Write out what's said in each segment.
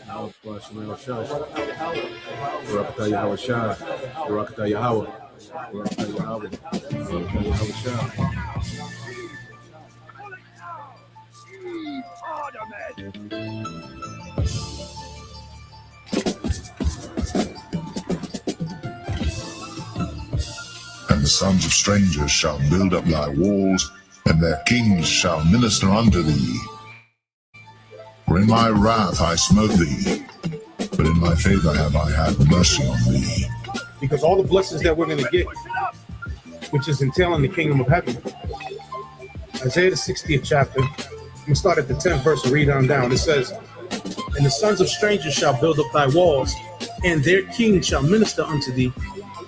Yahweh Shemel Shah, Barakatah Yahweh Shah, Barakatah Yahweh, Barakatah Yahweh, Barakatah Yahweh Shah. And the sons of strangers shall build up thy walls, and their kings shall minister unto thee. For in my wrath I smote thee, but in my favor have I had mercy on thee. Because all the blessings that we're going to get, which is entailing the kingdom of heaven, Isaiah the 60th chapter, I'm going to start at the 10th verse and read on down. It says, and the sons of strangers shall build up thy walls, and their kings shall minister unto thee.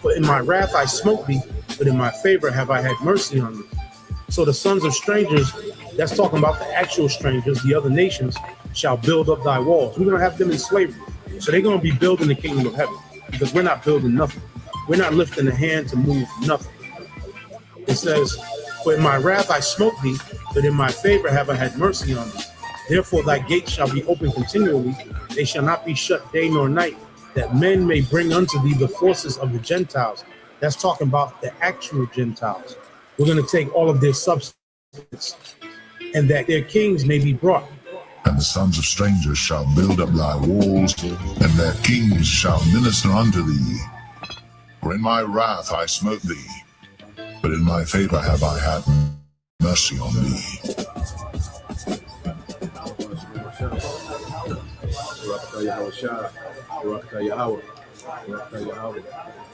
For in my wrath I smote thee, but in my favor have I had mercy on thee. So the sons of strangers, that's talking about the actual strangers, the other nations, shall build up thy walls. We're going to have them in slavery. So they're going to be building the kingdom of heaven, because we're not building nothing. We're not lifting a hand to move nothing. It says, for in my wrath I smote thee, but in my favor have I had mercy on thee. Therefore thy gates shall be open continually, they shall not be shut day nor night, that men may bring unto thee the forces of the Gentiles. That's talking about the actual Gentiles. We're going to take all of their substance, and that their kings may be brought. And the sons of strangers shall build up thy walls, and their kings shall minister unto thee. For in my wrath I smote thee, but in my favor have I had mercy on thee. Barakatah Yahweh Shah, Barakatah Yahweh, Barakatah Yahweh,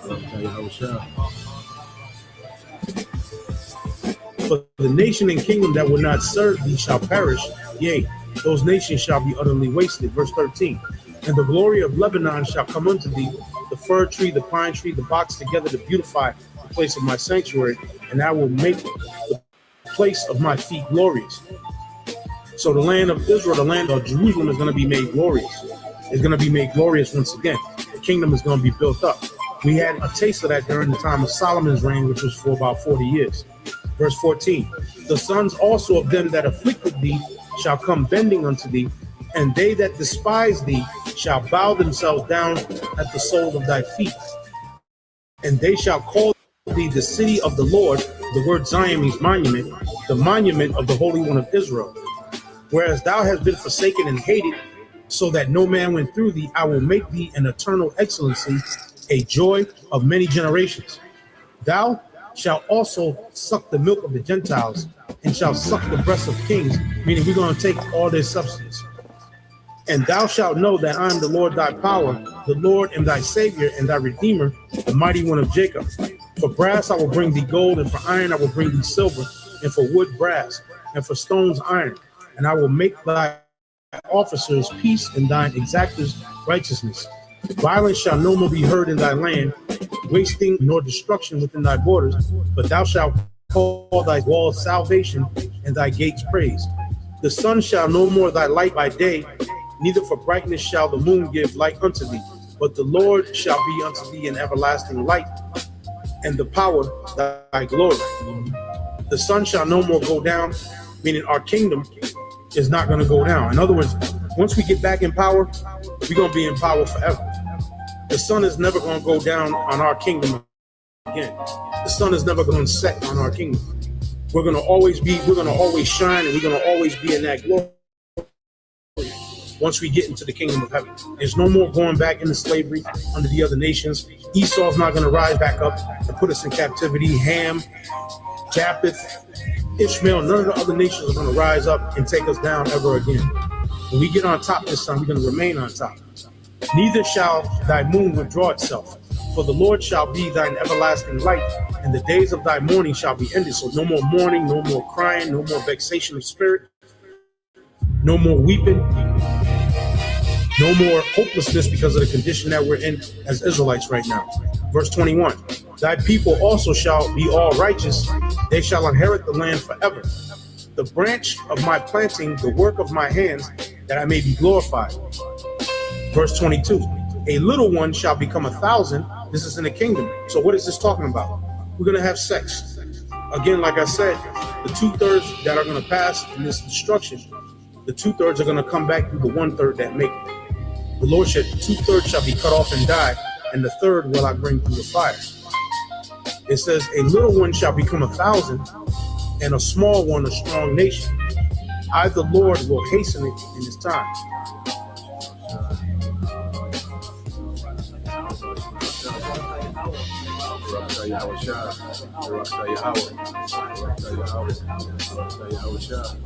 Barakatah Yahweh Shah. For the nation and kingdom that will not serve thee shall perish, yea, those nations shall be utterly wasted. Verse 13. And the glory of Lebanon shall come unto thee, the fir tree, the pine tree, the box together to beautify the place of my sanctuary, and I will make the place of my feet glorious. So the land of Israel, the land of Jerusalem, is going to be made glorious. It's going to be made glorious once again. The kingdom is going to be built up. We had a taste of that during the time of Solomon's reign, which was for about 40 years. Verse 14, the sons also of them that afflicted thee shall come bending unto thee, and they that despise thee shall bow themselves down at the sole of thy feet. And they shall call thee the city of the Lord. The word Zion means monument, the monument of the Holy One of Israel. Whereas thou hast been forsaken and hated, so that no man went through thee, I will make thee an eternal excellency, a joy of many generations. Thou shalt also suck the milk of the Gentiles, and shall suck the breasts of kings, meaning we're going to take all their substance. And thou shalt know that I am the Lord thy power, the Lord and thy Savior and thy Redeemer, the mighty one of Jacob. For brass I will bring thee gold, and for iron I will bring thee silver, and for wood brass, and for stones iron. And I will make thy officers peace, and thine exactors righteousness. Violence shall no more be heard in thy land, wasting nor destruction within thy borders, but thou shalt call thy walls salvation, and thy gates praise. The sun shall no more thy light by day, neither for brightness shall the moon give light unto thee, but the Lord shall be unto thee an everlasting light, and the power thy glory. The sun shall no more go down, meaning our kingdom is not going to go down. In other words, once we get back in power, we're going to be in power forever. The sun is never going to go down on our kingdom again. The sun is never going to set on our kingdom. We're going to always shine, and we're going to always be in that glory once we get into the kingdom of heaven. There's no more going back into slavery under the other nations. Esau's not going to rise back up and put us in captivity. Ham, Japheth, Ishmael, none of the other nations are going to rise up and take us down ever again. When we get on top this time, we're going to remain on top. Neither shall thy moon withdraw itself, for the Lord shall be thine everlasting light, and the days of thy mourning shall be ended. So no more mourning, no more crying, no more vexation of spirit, no more weeping, no more hopelessness because of the condition that we're in as Israelites right now. Verse 21, thy people also shall be all righteous, they shall inherit the land forever. The branch of my planting, the work of my hands, that I may be glorified. Verse 22, a little one shall become 1,000. This is in the kingdom. So what is this talking about? We're going to have sex. Again, like I said, the 2/3 that are going to pass in this destruction, the 2/3 are going to come back through the 1/3 that make it. The Lord said, 2/3 shall be cut off and die, and the third will I bring through the fire. It says, a little one shall become 1,000, and a small one a strong nation. I, the Lord, will hasten it in his time. Barakatah Yahweh Shah. Barakatah Yahweh. Barakatah Yahweh. Barakatah Yahweh Shah.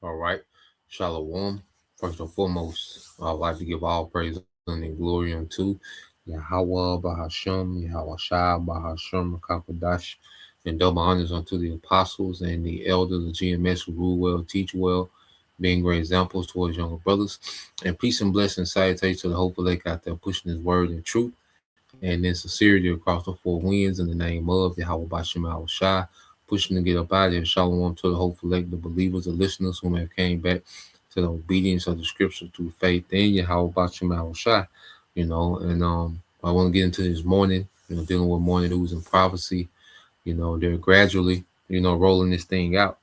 All right. Shalom. First and foremost, I'd like to give all praise and glory unto Yahweh Bahasham, Yahweh Shai Bahasham Kakadash, and double honors unto the apostles and the elders of GMS who rule well, teach well, being great examples towards younger brothers. And peace and blessings, salutations to the hopeful lake out there pushing his word in truth and in sincerity across the four winds in the name of Yahweh Bashem Yahweh Shai, pushing to get up out of here. Shalom to the hopeful elect, the believers, the listeners who have came back to the obedience of the scripture through faith in Yahweh Bashem Yahweh Shai. And I want to get into this morning, dealing with morning news and prophecy. They're gradually, rolling this thing out.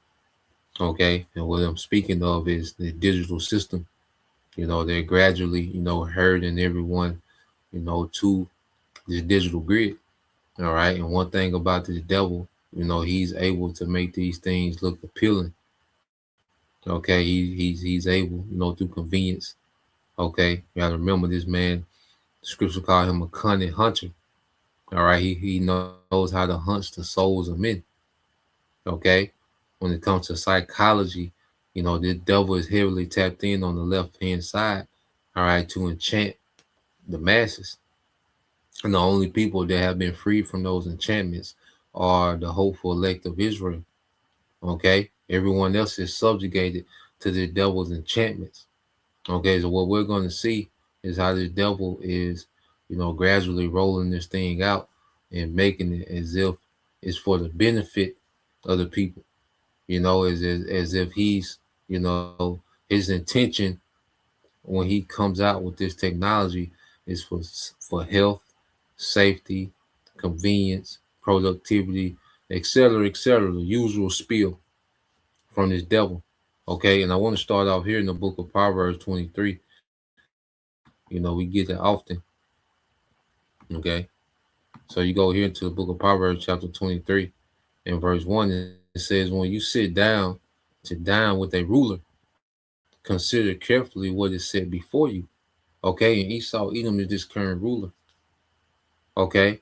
Okay. And what I'm speaking of is the digital system. They're gradually, herding everyone, to this digital grid. All right. And one thing about this devil, he's able to make these things look appealing. Okay. He's able, through convenience. Okay. You gotta remember this man, the scripture called him a cunning hunter. All right. He knows how to hunt the souls of men. Okay. When it comes to psychology, the devil is heavily tapped in on the left-hand side. All right. To enchant the masses. And the only people that have been freed from those enchantments are the hopeful elect of Israel. Okay. Everyone else is subjugated to the devil's enchantments. Okay. So what we're going to see is how the devil is, gradually rolling this thing out and making it as if it's for the benefit of the people, as if he's, his intention when he comes out with this technology is for health, safety, convenience, productivity, etc., the usual spiel from this devil. Okay, and I want to start off here in the book of Proverbs 23. We get that often. Okay, so you go here into the book of Proverbs chapter 23 and verse 1, and it says, when you sit down to dine with a ruler, consider carefully what is said before you. Okay, and Esau, Edom is this current ruler. Okay,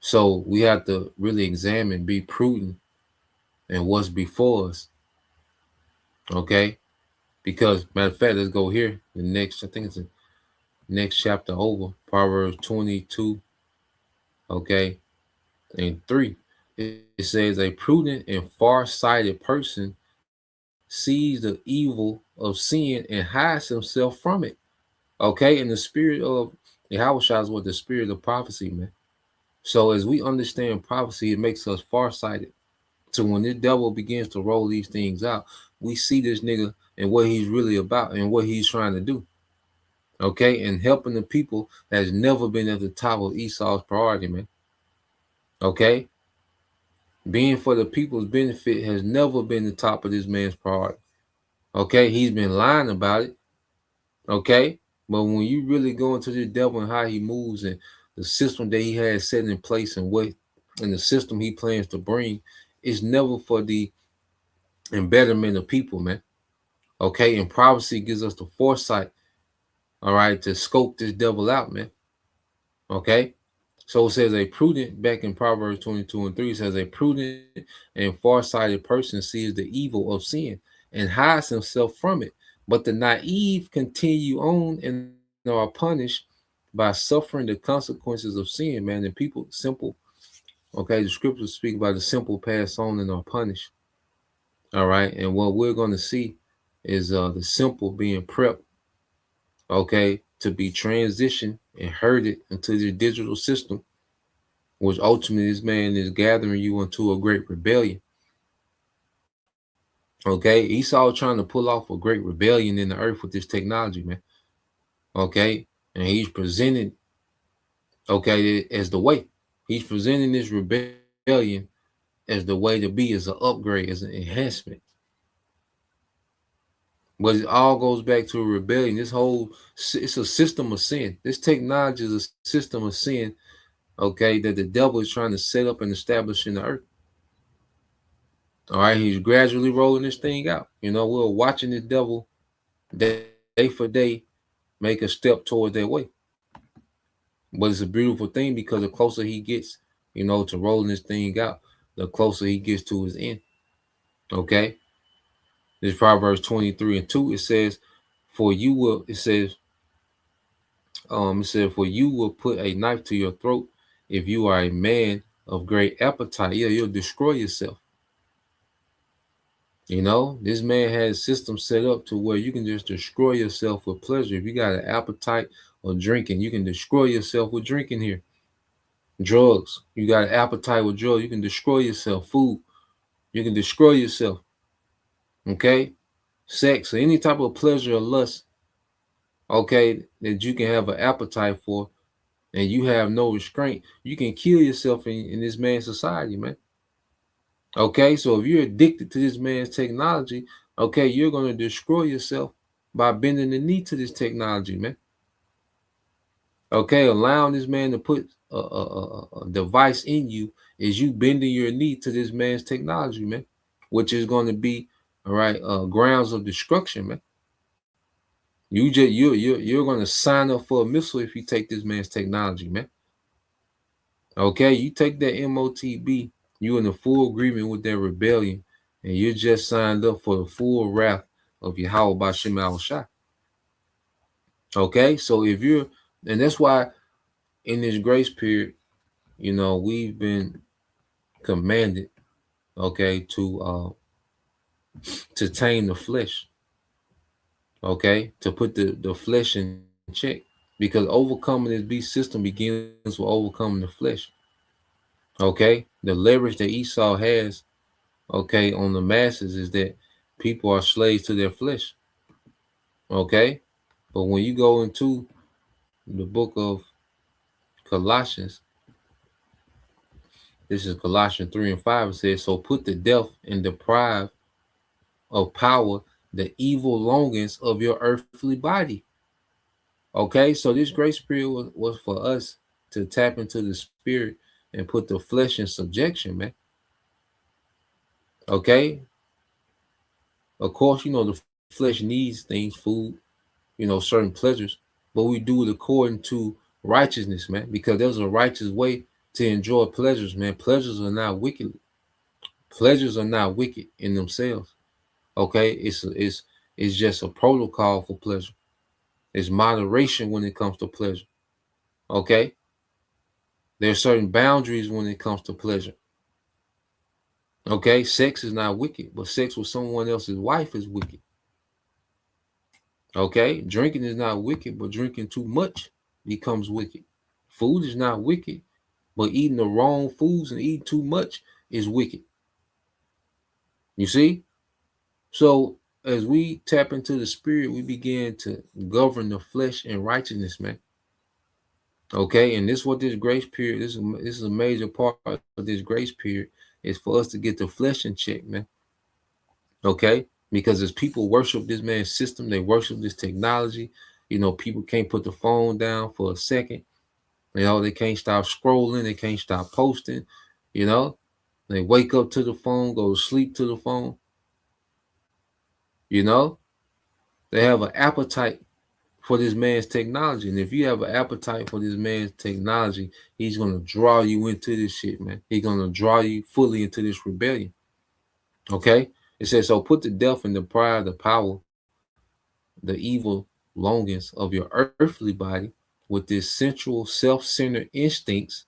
so we have to really examine, be prudent in what's before us. Okay, because matter of fact, let's go here. The next, I think it's the next chapter over, Proverbs 22. Okay, and 3. It says, a prudent and far-sighted person sees the evil of sin and hides himself from it. Okay, and the spirit of Yahweh is what the spirit of prophecy, man. So as we understand prophecy, it makes us farsighted. So when the devil begins to roll these things out, we see this nigga and what he's really about and what he's trying to do. Okay, and helping the people has never been at the top of Esau's priority, man. Okay, being for the people's benefit has never been the top of this man's priority. Okay, he's been lying about it. Okay, but when you really go into the devil and how he moves and the system that he has set in place and the system he plans to bring, is never for the embetterment of people, man. Okay, and prophecy gives us the foresight, all right, to scope this devil out, man. Okay, so it says a prudent, back in Proverbs 22 and 3, it says a prudent and farsighted person sees the evil of sin and hides himself from it. But the naive continue on and are punished by suffering the consequences of sin, man. And people, simple, okay, the scriptures speak about the simple pass on and are punished. All right, and what we're going to see is the simple being prepped, okay, to be transitioned and herded into the digital system, which ultimately this man is gathering you into a great rebellion. Okay, Esau trying to pull off a great rebellion in the earth with this technology, man. Okay, and he's presented, okay, as the way. He's presenting this rebellion as the way to be, as an upgrade, as an enhancement. But it all goes back to a rebellion. It's a system of sin. This technology is a system of sin, okay, that the devil is trying to set up and establish in the earth. All right, he's gradually rolling this thing out. We're watching the devil day for day make a step toward that way. But it's a beautiful thing, because the closer he gets, to rolling this thing out, the closer he gets to his end. Okay. This Proverbs 23:2, it says, for you will put a knife to your throat if you are a man of great appetite. Yeah, you'll destroy yourself. This man has systems set up to where you can just destroy yourself with pleasure. If you got an appetite or drinking, you can destroy yourself with drinking here. Drugs, you got an appetite with drugs, you can destroy yourself. Food, you can destroy yourself. Okay? Sex, or any type of pleasure or lust, okay, that you can have an appetite for, and you have no restraint, you can kill yourself in this man's society, man. Okay, so if you're addicted to this man's technology, okay, you're going to destroy yourself by bending the knee to this technology, man. Okay, allowing this man to put a device in you is you bending your knee to this man's technology, man, which is going to be, all right, grounds of destruction, man. You're going to sign up for a missile if you take this man's technology, man. Okay, you take that MOTB, you in the full agreement with their rebellion, and you're just signed up for the full wrath of Yahweh B'Shem Al-Shai. Okay, so and that's why in this grace period, we've been commanded, okay, to tame the flesh, okay, to put the flesh in check, because overcoming this beast system begins with overcoming the flesh. Okay, the leverage that Esau has, okay, on the masses is that people are slaves to their flesh. Okay, but when you go into the book of Colossians, this is Colossians 3:5, it says, so put to death and deprive of power the evil longings of your earthly body. Okay, so this grace period was for us to tap into the spirit and put the flesh in subjection, man. Okay, of course, the flesh needs things, food, certain pleasures, but we do it according to righteousness, man, because there's a righteous way to enjoy pleasures, man. Pleasures are not wicked. Pleasures are not wicked in themselves. Okay, it's just a protocol for pleasure. It's moderation when it comes to pleasure. Okay, there are certain boundaries when it comes to pleasure. Okay, sex is not wicked, but sex with someone else's wife is wicked. Okay, drinking is not wicked, but drinking too much becomes wicked. Food is not wicked, but eating the wrong foods and eating too much is wicked. You see? So as we tap into the spirit, we begin to govern the flesh in righteousness, man. Okay, and this is what this grace period, this is a major part of this grace period, is for us to get the flesh in check, man. Okay, because as people worship this man's system, they worship this technology. People can't put the phone down for a second. They can't stop scrolling. They can't stop posting. They wake up to the phone, go to sleep to the phone. They have an appetite for this man's technology. And if you have an appetite for this man's technology, he's going to draw you into this shit, man. He's going to draw you fully into this rebellion. Okay? It says, so put to death and deprive the power, the evil longings of your earthly body with this sensual, self-centered instincts,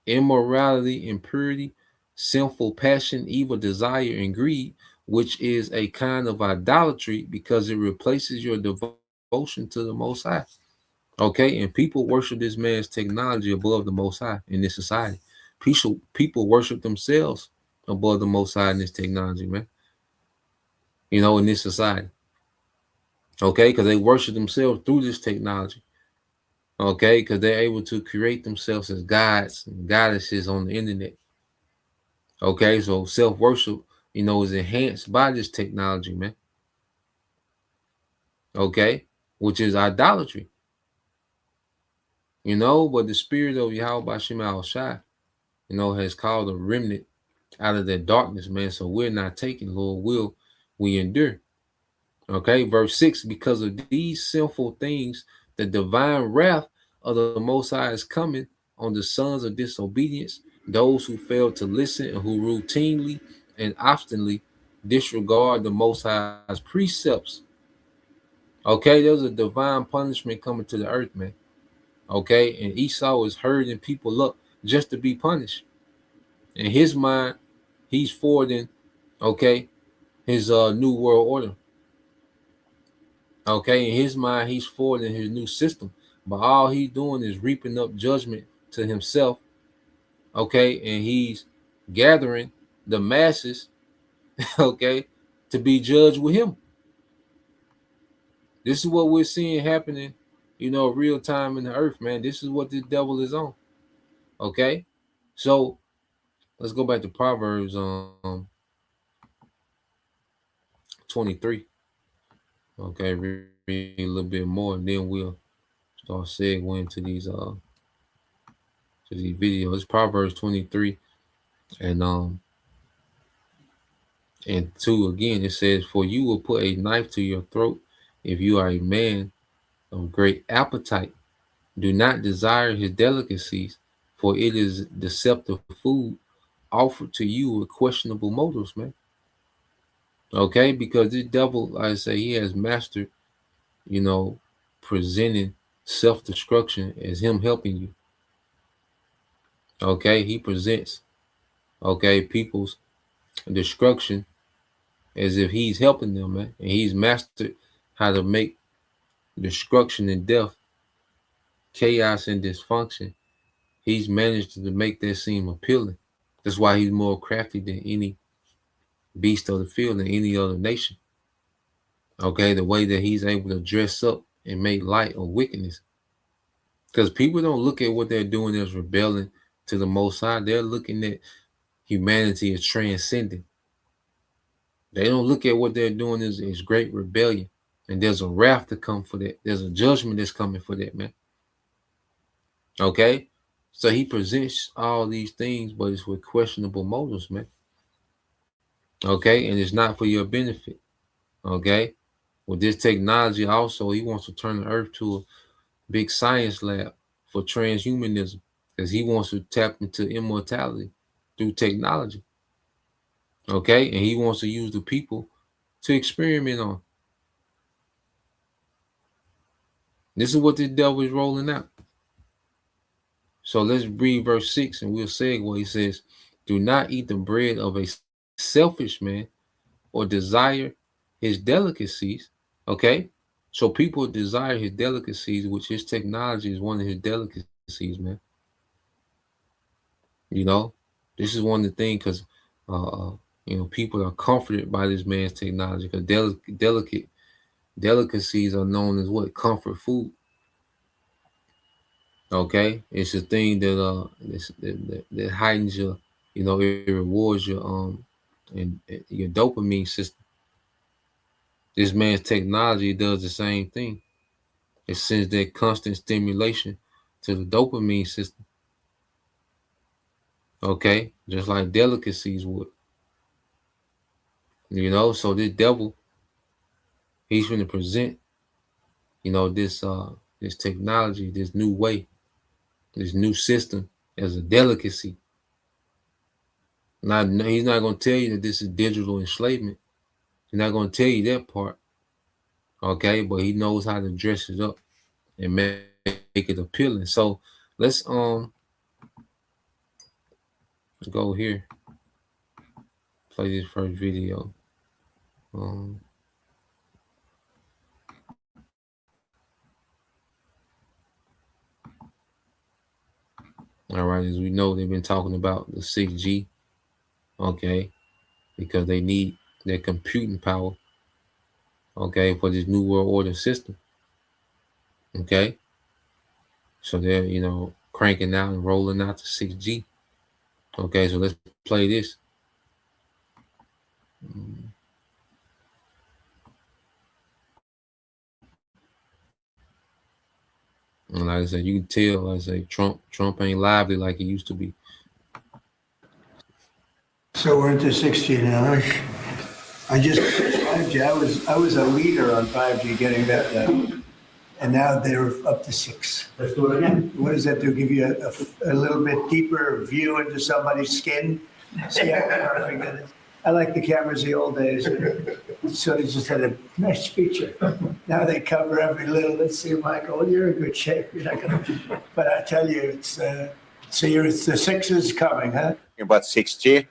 immorality, impurity, sinful passion, evil desire, and greed, which is a kind of idolatry because it replaces your devotion to the Most High. Okay, and people worship this man's technology above the Most High in this society. People worship themselves above the Most High in this technology, man. You know, in this society. Okay, because they worship themselves through this technology. Okay, because they're able to create themselves as gods and goddesses on the internet. Okay, so self-worship, you know, is enhanced by this technology, man. Okay, which is idolatry. You know, but the spirit of Yahweh Bashim Al Shai, you know, has called a remnant out of that darkness, man. So we're not taking, Lord, will we endure. Okay, verse 6, because of these sinful things, the divine wrath of the Most High is coming on the sons of disobedience, those who fail to listen and who routinely and obstinately disregard the Most High's precepts. Okay, there's a divine punishment coming to the earth, man. Okay, and Esau is herding people up just to be punished. In his mind, he's forwarding, okay, his new world order. Okay, in his mind, he's forwarding his new system, but all he's doing is reaping up judgment to himself. Okay, and he's gathering the masses, okay, to be judged with him. This is what we're seeing happening, you know, real time in the earth, man. This is what the devil is on. Okay, so let's go back to Proverbs 23. Okay, read a little bit more, and then we'll start segueing to these videos. It's Proverbs 23 and 2 again. It says, "For you will put a knife to your throat if you are a man of great appetite. Do not desire his delicacies, for it is deceptive food offered to you with questionable motives, man." Okay, because this devil, like I say, he has mastered, you know, presenting self-destruction as him helping you. Okay, he presents, okay, people's destruction as if he's helping them, man. And he's mastered how to make destruction and death, chaos and dysfunction. He's managed to make that seem appealing. That's why he's more crafty than any beast of the field than any other nation. Okay, the way that he's able to dress up and make light of wickedness. Because people don't look at what they're doing as rebelling to the Most High. They're looking at humanity as transcendent. They don't look at what they're doing as great rebellion. And there's a wrath to come for that. There's a judgment that's coming for that, man. Okay? So he presents all these things, but it's with questionable motives, man. Okay? And it's not for your benefit. Okay? With this technology also, he wants to turn the earth to a big science lab for transhumanism because he wants to tap into immortality through technology. Okay? And he wants to use the people to experiment on. This is what the devil is rolling out. So let's read verse 6 and we'll segue. He says, "Do not eat the bread of a selfish man or desire his delicacies." Okay? So people desire his delicacies, which his technology is one of his delicacies, man. You know, this is one of the things because, you know, people are comforted by this man's technology because delicacies are known as what? Comfort food. Okay, it's a thing that heightens your, you know, it rewards your and your dopamine system. This man's technology does the same thing. It sends that constant stimulation to the dopamine system. Okay, just like delicacies would. You know, so this devil, he's going to present, you know, this technology, this new way, this new system as a delicacy. Now, he's not going to tell you that this is digital enslavement. He's not going to tell you that part. Okay, but he knows how to dress it up and make it appealing. So let's go here, play this first video. All right, as we know, they've been talking about the 6G, okay, because they need their computing power, okay, for this new world order system, okay. So they're, cranking out and rolling out the 6G. Okay, so let's play this. And like I said, you can tell, like I say, Trump ain't lively like he used to be. So we're into 6G now. I just 5G. I was a leader on 5G getting that done. And now they're up to 6. Let's do it again. What does that do? Give you a little bit deeper view into somebody's skin? See how perfect that is? I like the cameras the old days. So they just had a nice feature. Now they cover every little. Let's see, Michael, you're in good shape. You're not gonna. But I tell you, it's the 6 is coming, huh? About 6G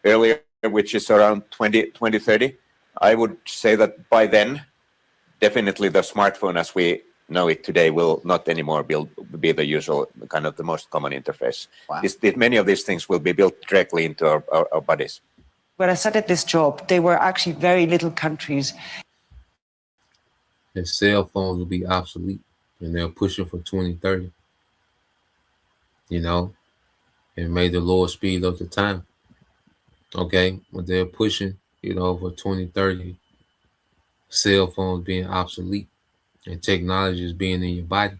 earlier, which is around 2030. I would say that by then, definitely the smartphone as we know it today will not anymore be the usual kind of the most common interface. Wow. Many of these things will be built directly into our bodies. When I started this job, they were actually very little countries. Their cell phones will be obsolete, and they're pushing for 2030. And made the lower speed of the time. Okay, but they're pushing, for 2030. Cell phones being obsolete and technology is being in your body.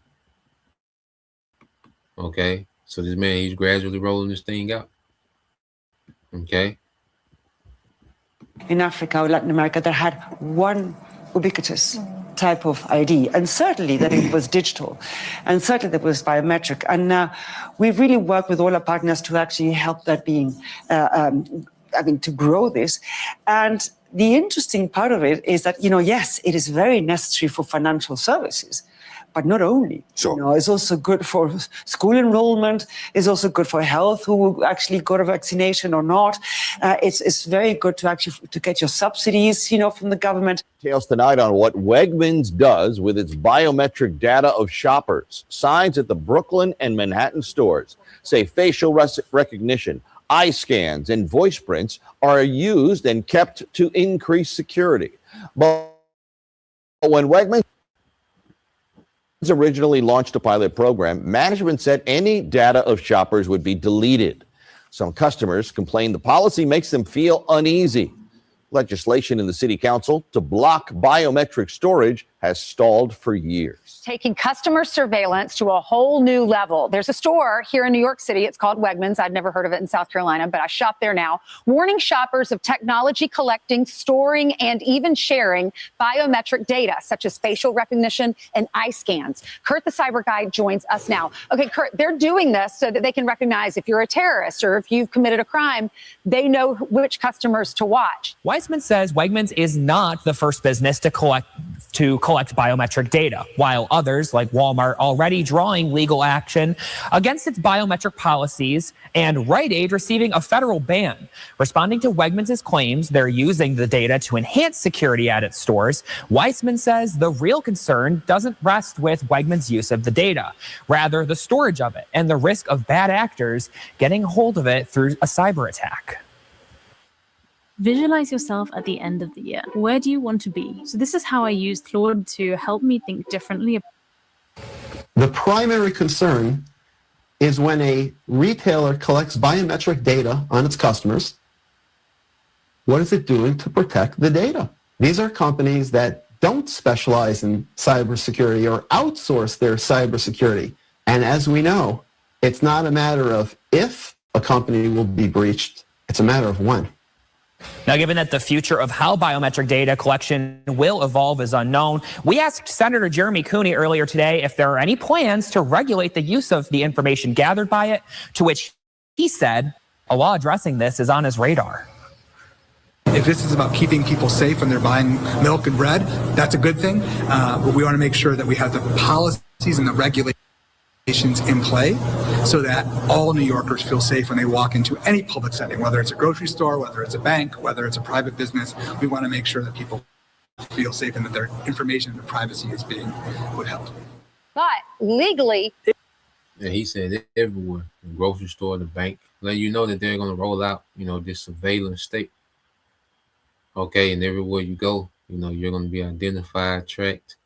Okay, so this man, he's gradually rolling this thing out. Okay. In Africa or Latin America that had one ubiquitous type of ID, and certainly that it was digital, and certainly that was biometric. And we've really worked with all our partners to actually help that being, to grow this. And the interesting part of it is that, yes, it is very necessary for financial services, but not only. Sure. It's also good for school enrollment. It's also good for health, who actually got a vaccination or not. It's very good to get your subsidies, from the government. Details tonight on what Wegmans does with its biometric data of shoppers. Signs at the Brooklyn and Manhattan stores say facial recognition, eye scans, and voice prints are used and kept to increase security. But when Wegmans originally launched a pilot program, management said any data of shoppers would be deleted. Some customers complained the policy makes them feel uneasy. Legislation in the city council to block biometric storage has stalled for years. Taking customer surveillance to a whole new level. There's a store here in New York City. It's called Wegmans. I'd never heard of it in South Carolina, but I shop there now. Warning shoppers of technology collecting, storing, and even sharing biometric data, such as facial recognition and eye scans. Kurt, the cyber guy, joins us now. Okay, Kurt, they're doing this so that they can recognize if you're a terrorist or if you've committed a crime. They know which customers to watch. Weissman says Wegmans is not the first business to collect biometric data, while others like Walmart already drawing legal action against its biometric policies, and Rite Aid receiving a federal ban. Responding to Wegmans' claims they're using the data to enhance security at its stores, Weissman says the real concern doesn't rest with Wegmans' use of the data, rather the storage of it and the risk of bad actors getting hold of it through a cyber attack. Visualize yourself at the end of the year. Where do you want to be? So this is how I use Claude to help me think differently. The primary concern is when a retailer collects biometric data on its customers. What is it doing to protect the data? These are companies that don't specialize in cybersecurity or outsource their cybersecurity. And as we know, it's not a matter of if a company will be breached, it's a matter of when. Now, given that the future of how biometric data collection will evolve is unknown, we asked Senator Jeremy Cooney earlier today if there are any plans to regulate the use of the information gathered by it, to which he said a law addressing this is on his radar. If this is about keeping people safe when they're buying milk and bread, that's a good thing. But we want to make sure that we have the policies and the regulations in play so that all New Yorkers feel safe when they walk into any public setting, whether it's a grocery store, whether it's a bank, whether it's a private business. We want to make sure that people feel safe and that their information and their privacy is being withheld. But legally, And he said everywhere, the grocery store, the bank, let you know that they're going to roll out, this surveillance state. Okay, and everywhere you go, you're going to be identified, tracked.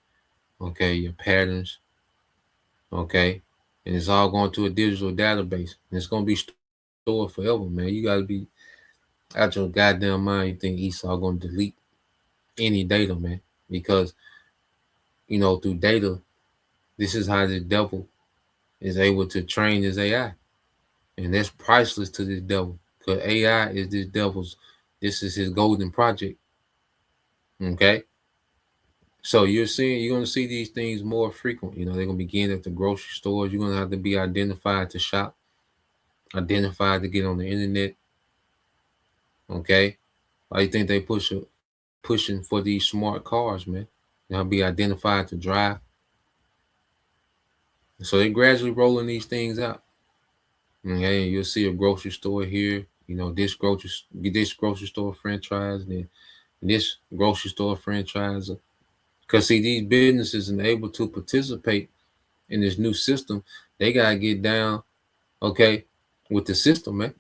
Okay, your patterns. Okay, and it's all going to a digital database, and it's going to be stored forever, man. You got to be out your goddamn mind. You think Esau going to delete any data, man? Because through data, this is how the devil is able to train his AI, and that's priceless to this devil, because AI is this is his golden project. Okay, so you're going to see these things more frequent. They're going to begin at the grocery stores. You're going to have to be identified to shop, identified to get on the internet. Okay, why do you think they pushing for these smart cars, man? They'll be identified to drive. So they're gradually rolling these things out. Okay, you'll see a grocery store here, this grocery store franchise, then this grocery store franchise. Because see, these businesses are able to participate in this new system. They gotta get down, okay, with the system, man.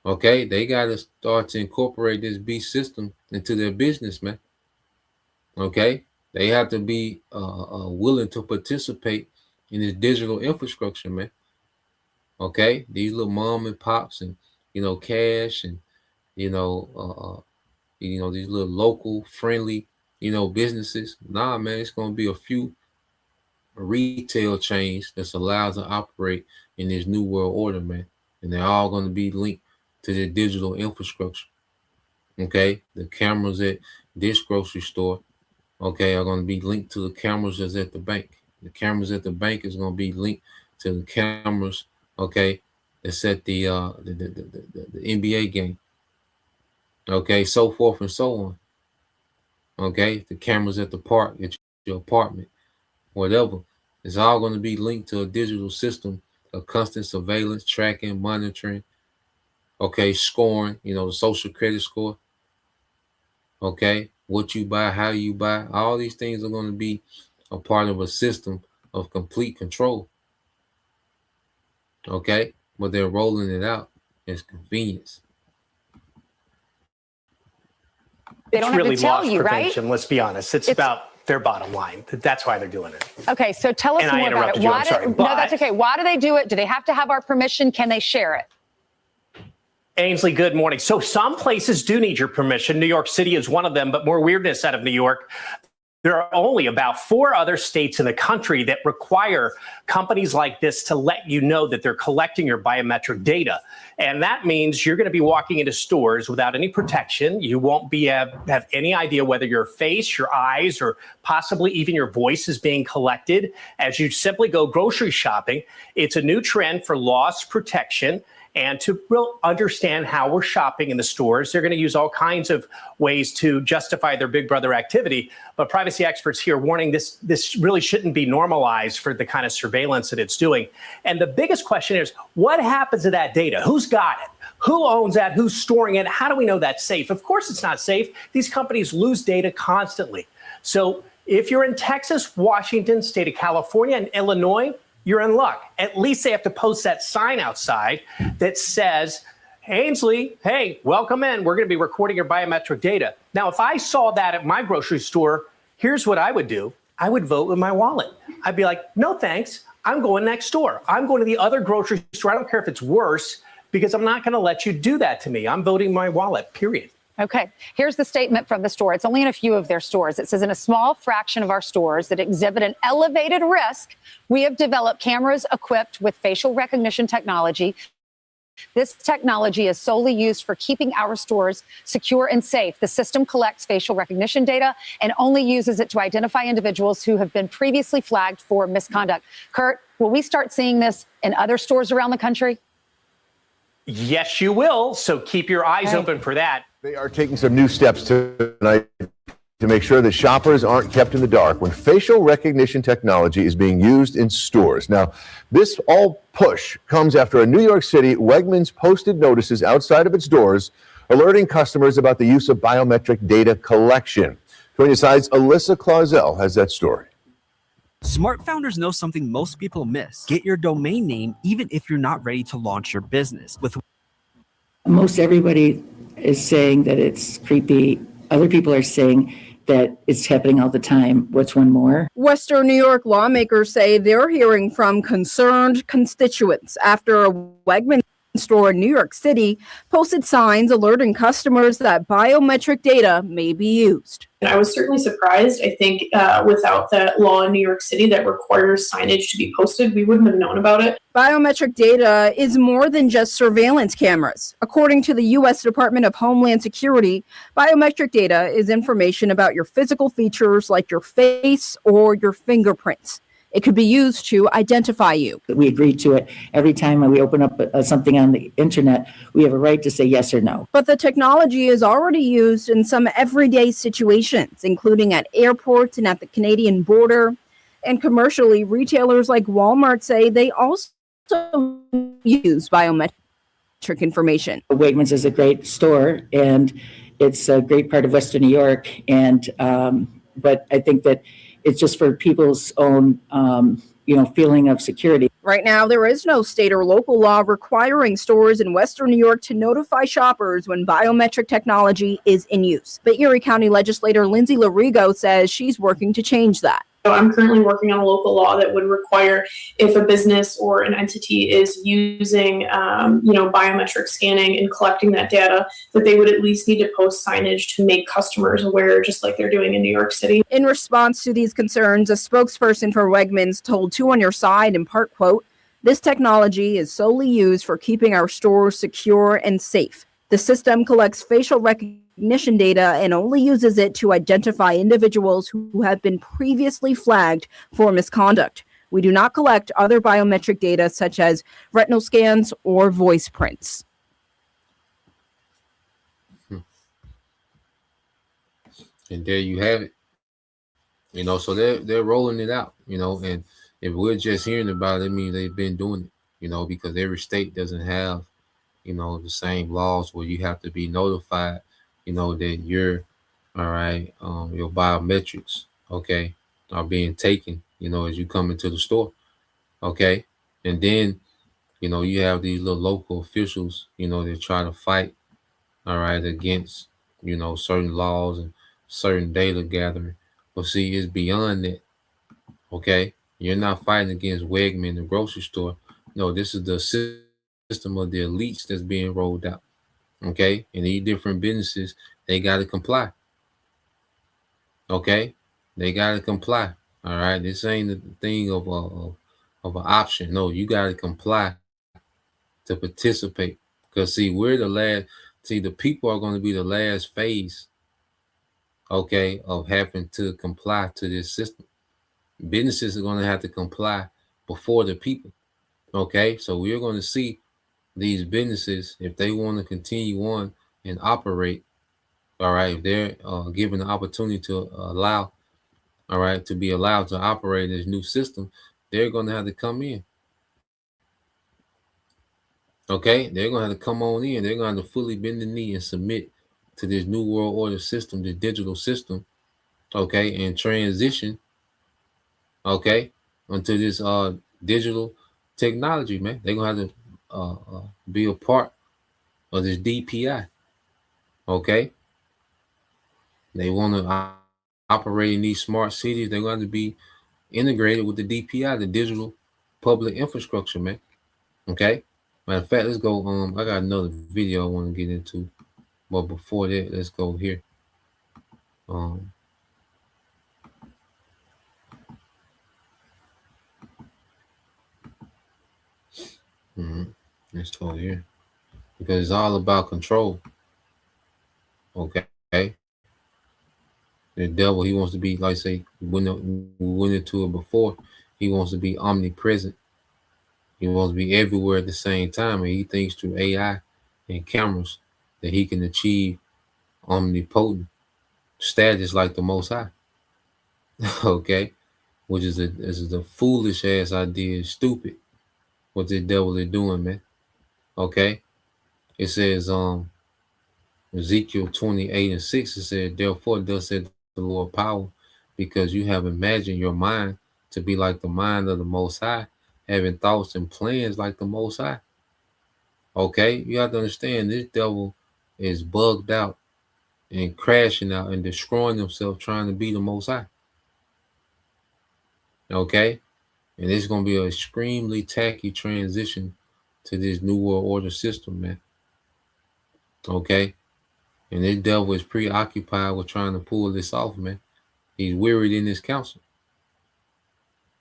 Okay, they gotta start to incorporate this beast system into their business, man. Okay, they have to be willing to participate in this digital infrastructure, man. Okay, these little mom and pops and cash and these little local friendly businesses. Nah, man, it's gonna be a few retail chains that's allowed to operate in this new world order, man, and they're all gonna be linked to the digital infrastructure. Okay, the cameras at this grocery store, okay, are gonna be linked to the cameras that's at the bank. The cameras at the bank is going to be linked to the cameras, okay, that's at the NBA game. Okay, so forth and so on. Okay, the cameras at the park, at your apartment, whatever. It's all going to be linked to a digital system of constant surveillance, tracking, monitoring, okay, scoring, the social credit score. Okay, what you buy, how you buy, all these things are going to be a part of a system of complete control. Okay, but they're rolling it out as convenience. They don't really have to tell loss you, prevention, right? Let's be honest. It's about their bottom line. That's why they're doing it. Okay, so tell us And I more about it. interrupted you, I'm sorry, No, but- that's okay. Why do they do it? Do they have to have our permission? Can they share it? Ainsley, good morning. So some places do need your permission. New York City is one of them, but more weirdness out of New York. There are only about 4 other states in the country that require companies like this to let you know that they're collecting your biometric data. And that means you're going to be walking into stores without any protection. You won't have any idea whether your face, your eyes, or possibly even your voice is being collected as you simply go grocery shopping. It's a new trend for loss protection. And to really understand how we're shopping in the stores, they're going to use all kinds of ways to justify their Big Brother activity. But privacy experts here warning this really shouldn't be normalized for the kind of surveillance that it's doing. And the biggest question is, what happens to that data? Who's got it? Who owns that? Who's storing it? How do we know that's safe? Of course it's not safe. These companies lose data constantly. So if you're in Texas, Washington, state of California, and Illinois, you're in luck. At least they have to post that sign outside that says, Ainsley, hey, welcome in. We're going to be recording your biometric data. Now, if I saw that at my grocery store, here's what I would do. I would vote with my wallet. I'd be like, no, thanks. I'm going next door. I'm going to the other grocery store. I don't care if it's worse, because I'm not going to let you do that to me. I'm voting my wallet, period. Okay, here's the statement from the store. It's only in a few of their stores. It says, in a small fraction of our stores that exhibit an elevated risk, we have developed cameras equipped with facial recognition technology. This technology is solely used for keeping our stores secure and safe. The system collects facial recognition data and only uses it to identify individuals who have been previously flagged for misconduct. Kurt, will we start seeing this in other stores around the country? Yes, you will. So keep your eyes open for that. They are taking some new steps tonight to make sure that shoppers aren't kept in the dark when facial recognition technology is being used in stores. Now, this all push comes after a New York City Wegmans posted notices outside of its doors alerting customers about the use of biometric data collection. 20 Side's Alyssa Clausell has that story. Smart founders know something most people miss. Get your domain name even if you're not ready to launch your business. With most everybody is saying that it's creepy. Other people are saying that it's happening all the time. What's one more? Western New York lawmakers say they're hearing from concerned constituents after a Wegmans store in New York City posted signs alerting customers that biometric data may be used. And I was certainly surprised. I think without that law in New York City that requires signage to be posted, we wouldn't have known about it. Biometric data is more than just surveillance cameras. According to the U.S. Department of Homeland Security, biometric data is information about your physical features like your face or your fingerprints. It could be used to identify you. We agree to it. Every time we open up something on the internet, we have a right to say yes or no. But the technology is already used in some everyday situations, including at airports and at the Canadian border. And commercially, retailers like Walmart say they also use biometric information. Wegmans is a great store, and it's a great part of Western New York. And but I think that it's just for people's own, feeling of security. Right now, there is no state or local law requiring stores in Western New York to notify shoppers when biometric technology is in use. But Erie County legislator Lindsay Larigo says she's working to change that. So I'm currently working on a local law that would require if a business or an entity is using, biometric scanning and collecting that data, that they would at least need to post signage to make customers aware, just like they're doing in New York City. In response to these concerns, a spokesperson for Wegmans told Two on Your Side, in part, quote, "This technology is solely used for keeping our stores secure and safe. The system collects facial recognition data and only uses it to identify individuals who have been previously flagged for misconduct. We do not collect other biometric data such as retinal scans or voice prints." And there you have it. So they're rolling it out, and if we're just hearing about it, I mean, they've been doing it, because every state doesn't have, the same laws where you have to be notified, that you're, all right, your biometrics, okay, are being taken, as you come into the store, okay? And then, you have these little local officials, that try to fight, all right, against, certain laws and certain data gathering. But see, it's beyond that, okay? You're not fighting against Wegman, the grocery store. No, this is the system of the elites that's being rolled out, okay? And these different businesses, they got to comply, okay? They got to comply, all right? This ain't the thing of an option. No, you got to comply to participate. Because, see, the people are going to be the last phase, okay, of having to comply to this system. Businesses are going to have to comply before the people, okay? So we're going to see these businesses, if they want to continue on and operate, all right, if they're given the opportunity to allow, all right, to be allowed to operate this new system, they're going to have to come in. Okay, they're going to have to come on in. They're going to have to fully bend the knee and submit to this new world order system, the digital system, okay, and transition, okay, onto this digital technology, man. They're going to have to be a part of this DPI, okay? They want to operate in these smart cities. They're going to be integrated with the DPI, the digital public infrastructure, man, okay? Matter of fact, let's go. I got another video I want to get into, but before that, let's go here. Let's go here because it's all about control. Okay, the devil, he wants to be, like, say, we went into it before. He wants to be omnipresent. He wants to be everywhere at the same time, and he thinks through AI and cameras that he can achieve omnipotent status like the Most High. Okay, which is a foolish ass idea. It's stupid what the devil is doing, man. Okay, it says Ezekiel 28:6. It said, "Therefore, thus said the Lord power, because you have imagined your mind to be like the mind of the Most High, having thoughts and plans like the Most High. Okay, you have to understand this devil is bugged out and crashing out and destroying himself trying to be the Most High. Okay, and it's going to be an extremely tacky transition to this New World Order system, man. Okay, and this devil is preoccupied with trying to pull this off, man. He's wearied in his counsel.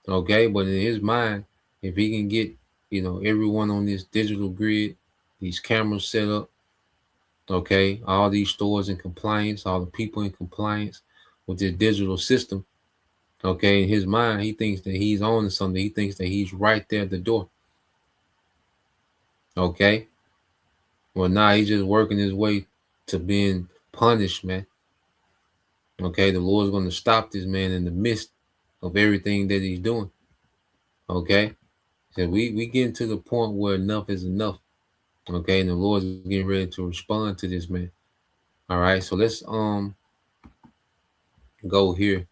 Okay, but in his mind, if he can get, everyone on this digital grid, these cameras set up, okay, all these stores in compliance, all the people in compliance with this digital system, okay, in his mind, he thinks that he's on to something. He thinks that he's right there at the door. Okay, well, now he's just working his way to being punished, man. Okay, the Lord's going to stop this man in the midst of everything that he's doing. Okay, so we getting to the point where enough is enough. Okay, and the Lord's getting ready to respond to this man. All right, so let's go here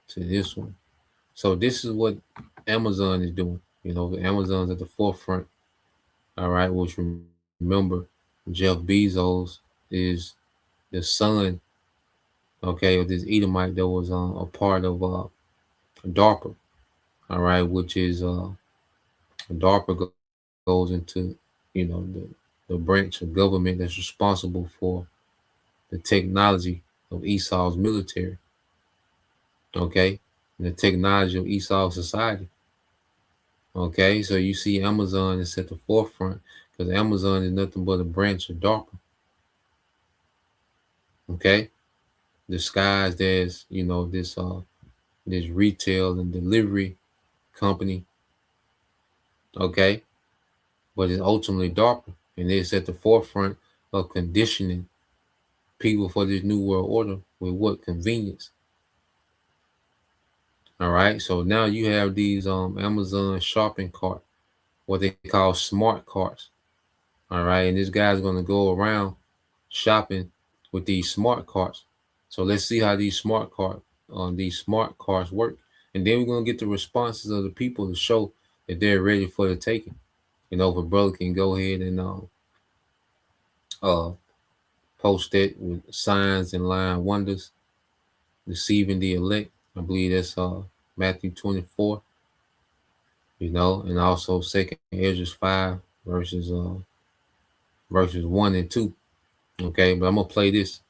to this one. So this is what Amazon is doing. Amazon's at the forefront. All right, which remember, Jeff Bezos is the son, okay, of this Edomite that was a part of DARPA. All right, which is DARPA goes into the branch of government that's responsible for the technology of Esau's military. Okay, and the technology of Esau's society. Okay, so you see Amazon is at the forefront because Amazon is nothing but a branch of DARPA. Okay, disguised as this retail and delivery company. Okay, but it's ultimately DARPA, and it's at the forefront of conditioning people for this new world order with what convenience. All right, so now you have these Amazon shopping cart, what they call smart carts. All right, and this guy's going to go around shopping with these smart carts. So let's see how these smart carts work, and then we're going to get the responses of the people to show that they're ready for the taking. If a brother can go ahead and post it with signs and lying wonders, deceiving the elect. I believe that's Matthew 24, and also 2 Ezra 5 verses 1 and 2. Okay, but I'm gonna play this.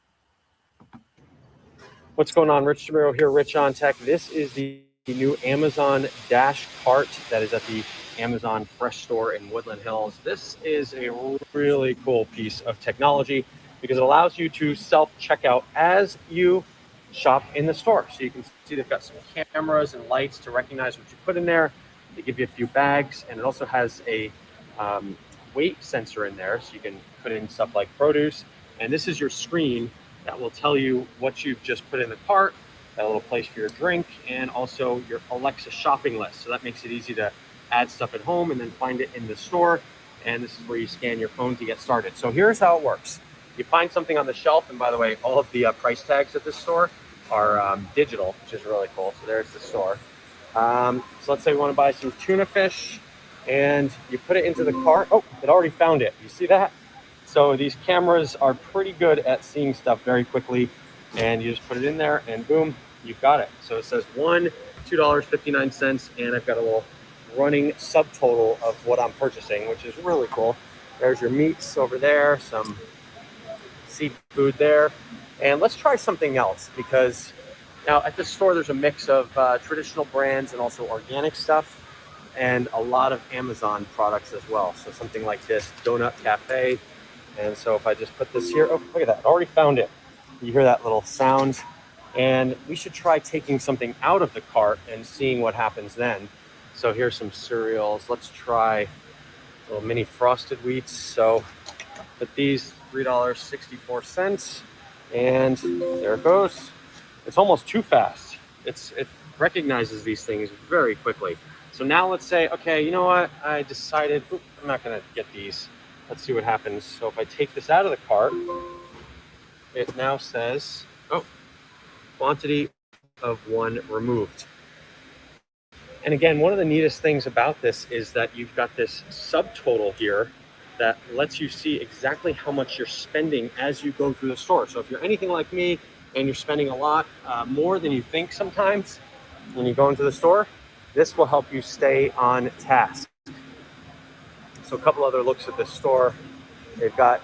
What's going on? Rich Jamiro here, Rich on Tech. This is the new Amazon Dash Cart that is at the Amazon Fresh Store in Woodland Hills. This is a really cool piece of technology because it allows you to self-checkout as you shop in the store. So you can see they've got some cameras and lights to recognize what you put in there. They give you a few bags, and it also has a weight sensor in there, so you can put in stuff like produce. And this is your screen that will tell you what you've just put in the cart, that little place for your drink, and also your Alexa shopping list. So that makes it easy to add stuff at home and then find it in the store. And this is where you scan your phone to get started. So here's how it works. You find something on the shelf, and by the way, all of the price tags at this store are digital, which is really cool. So there's the store. So let's say we want to buy some tuna fish, and you put it into the cart. Oh, it already found it. You see that? So these cameras are pretty good at seeing stuff very quickly, and you just put it in there, and boom, you've got it. So it says $2.59, and I've got a little running subtotal of what I'm purchasing, which is really cool. There's your meats over there, some seafood there. And let's try something else, because now at this store there's a mix of traditional brands and also organic stuff, and a lot of Amazon products as well. So something like this Donut Cafe. And so if I just put this here, oh, look at that, I already found it. You hear that little sound, and we should try taking something out of the cart and seeing what happens then. So here's some cereals. Let's try little mini frosted wheats. So put these $3.64, and there it goes. It's almost too fast. It recognizes these things very quickly. So now let's say, okay, you know what? I decided, I'm not gonna get these. Let's see what happens. So if I take this out of the cart, it now says, oh, quantity of one removed. And again, one of the neatest things about this is that you've got this subtotal here that lets you see exactly how much you're spending as you go through the store. So if you're anything like me and you're spending a lot more than you think sometimes when you go into the store, this will help you stay on task. So a couple other looks at this store. They've got,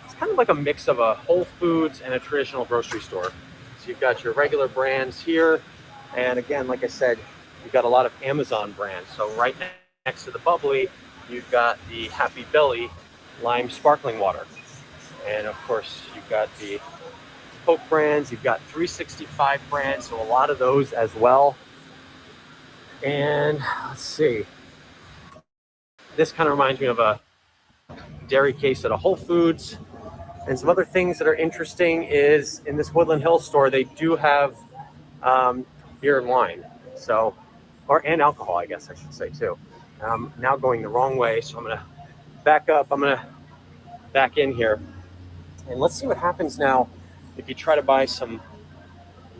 it's kind of like a mix of a Whole Foods and a traditional grocery store. So you've got your regular brands here. And again, like I said, you've got a lot of Amazon brands. So right next to the bubbly, you've got the Happy Belly lime sparkling water. And of course, you've got the Coke brands, you've got 365 brands, so a lot of those as well. And let's see, this kind of reminds me of a dairy case at a Whole Foods. And some other things that are interesting is in this Woodland Hills store, they do have beer and wine. So, and alcohol, I guess I should say too. I'm now going the wrong way, so I'm gonna back up. I'm gonna back in here. And let's see what happens now if you try to buy some